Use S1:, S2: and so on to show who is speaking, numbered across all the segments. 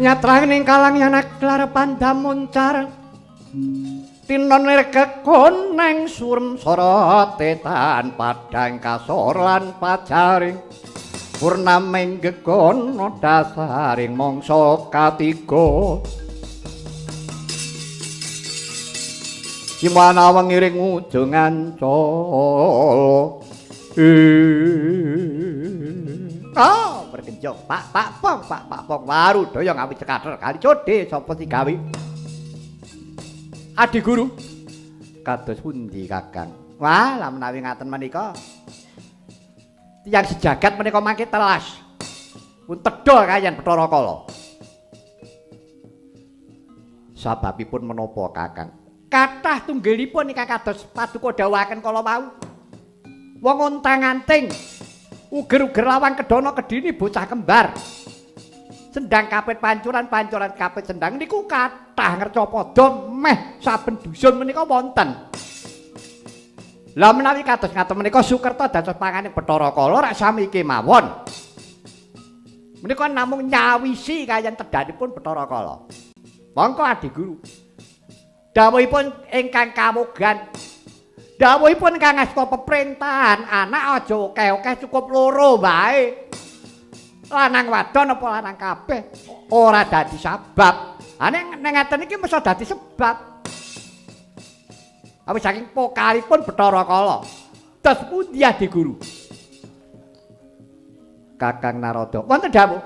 S1: Nyatraning kalang yanak klarepan damuncar tinon nirkekon neng surem sorotetan padang kasor lan pajaring purnaming gegon dasaring mangsa katiga Gimana wengiring ujung ancol berkenjong Pak Pong baru doyong awi cekader kali code sapa si gawe Adi Guru kados pundi Kakang wah lah menawi ngaten menika tiyang sejagat menika mangke telas pun tedha kayan Bathara Kala sababipun menapa Kakang kathah tunggalipun ingkang kados paduka dawuhaken kala wau wong ontang-anting uger-uger lawang kedana kedini bocah kembar sendang kapit pancuran kapit sendang niku kathah ngerca padha meh saben dusun menika wonten lah menawi kados ngaten menika Sukerta dados panganing Bathara Kala rak sami kemawon menika namung nyawisi kayan tedhanipun Bathara Kala mongko Adi Guru dawuhipun ingkang kawogan dawuhipun kang asta peperintahan anak aja akeh-akeh cukup loro wae lanang wadon apa lanang kabeh ora dadi sebab nek ngaten iki mesti dadi sebab awit saking pokalipun Bathara Kala tos pundi Adi Guru Kakang Narada wonten dawuh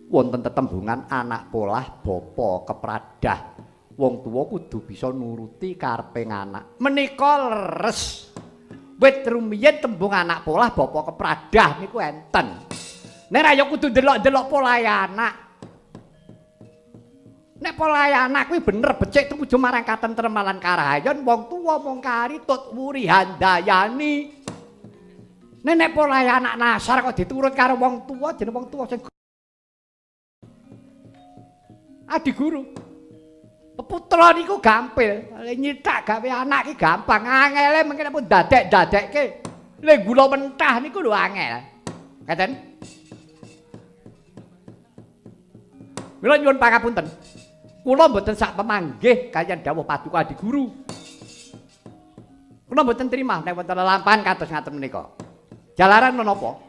S1: wonten tetembungan anak polah bapa kepradah wong tuwa kudu bisa nuruti kareping anak menika leres wit rumiyin tembung anak polah bapa kepradah niku enten nek ra ya kudu delok-delok polahe anak nek polahe anak kuwi bener becik tumuju marang katentreman lan karahayon wong tuwa mung karitut wuri handayani nek polahe anak nasar kok diturut karo wong tuwa jeneng wong tuwa sing Adi Guru putra niku gampil nyithak gawe anak iki gampang angele mengke pun dadek-dadekke le gula mentah niku lho angel ngeten Mila nyuwun pangapunten kula mboten sak pemanggih kaliyan dawuh paduka Adi Guru kula mboten trimah nek wonten lelampahan kados ngaten menika jalaran menapa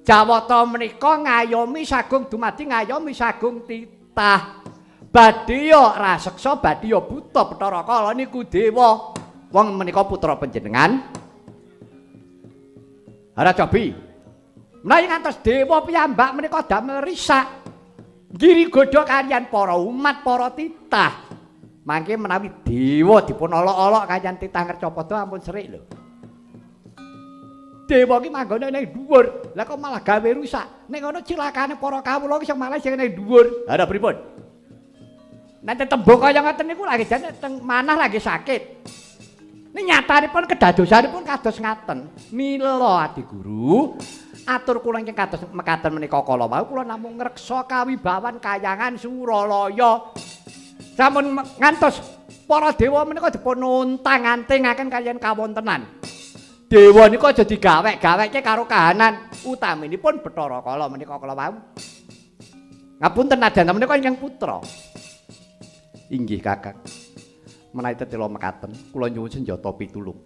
S1: Jawata menika ngayomi sagung dumadi ngayomi sagung titah Badya raseksa badya buta Bathara Kala niku dewa wong menika putra panjenengan Haracabi menawi ngantos dewa piyambak menika damel risak ngiri godha kaliyan para umat para titah mangke menawi dewa dipun olok-olok kaliyan titah Ngercapada ampun serik lho dewa ki manggone ning dhuwur lah kok malah gawe rusak nek ngono cilakane para kawula ki sing malah sing ning dhuwur ha pripun Nanti tembok kaya ngoten niku lagi jane teng manah lagi sakit. Ini nyatanipun kedadosanipun kados ngaten. Mila Adi Guru, atur kula ingkang kados mekaten menika kala wau kula namung ngreksa kawibawan kayangan Suralaya. Sampun ngantos para dewa menika dipun untang-antingaken kaliyan kawontenan. Dewa niku aja digawek-gawekke karo kahanan utaminipun Bathara Kala menika kala wau. Ngapunten najan menika ingkang putra. Inggih Kakang. Menawi tetela mekaten, kula nyuwun senjata pitulung.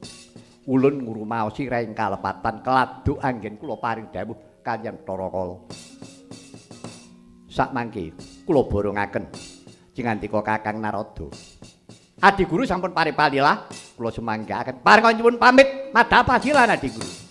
S1: Ulun ngrumaosi raing kalepatan keladuk anggen kula paring dawuh kaliyan Bathara Kala. Sakmangke kula borongaken jingandika Kakang Narada. Adi Guru sampun paripalilah, kula sumanggaken. Paring nyuwun pamit madhap pasilan Adi Guru.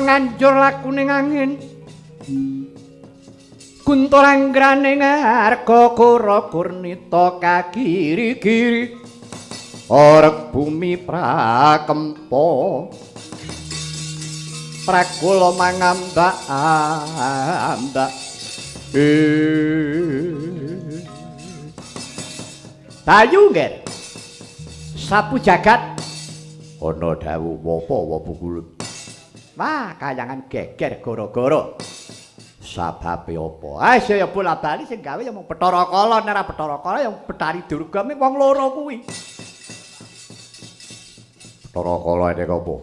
S1: nganjur lakuning angin kunturanggraning arga kura kurnita kagiri-giri orek bumi prakempa prakula mangambak-ambak Tayu nger sapu jagat ana dawuh apa Wabu Kulun. Wah, kayangan geger gara-gara sababe apa? Ah, saya bola bali sing gawe ya mung Bathara Kala, nek ora Bathara Kala ya Betari Durga ming wong loro kuwi. Bathara Kala nek apa?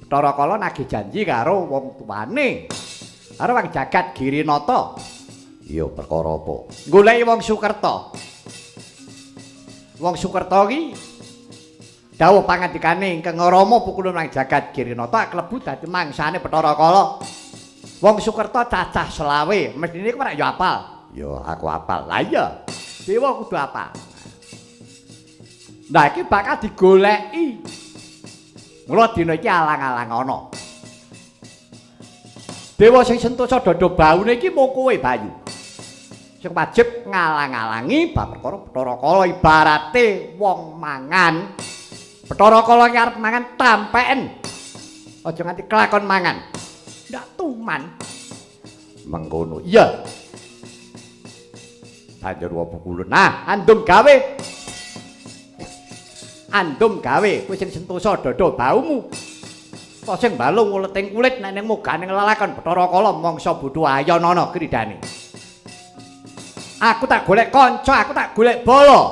S1: Bathara Kala nagih janji karo wong tuane. Karo wong jagat Girinata. Iya perkara apa? Goleki wong Sukerta. Wong Sukerta ki dawuh pangandikane ingkang Rama pukulun nang jagat Girinata klebu dadi mangsane Bathara Kala. Wong Sukerta cacah 20, mestine kowe ora ya apal. Ya aku apal. Lah iya. Dewa kudu apal. Nah iki bakal digoleki. Mula dina iki alang-alang ana. Dewa sing sentosa dada baune iki mung kowe Bayu. Sing wajib ngalang-alangi bab perkara Bathara Kala ibarate wong mangan. Bathara Kala ki arep mangan tampeken. Aja nganti kelakon mangan. Ndak tuman. Mengkono. Iya. Banjur Wabu Kulun. Nah, andum gawe. Andum gawe kowe sing sentosa dada baumu. Kok sing balung uleting kulit nek ning moganing lelakon Bathara Kala mangsa bodho ayanana kridane. Aku tak golek kanca, aku tak golek bala.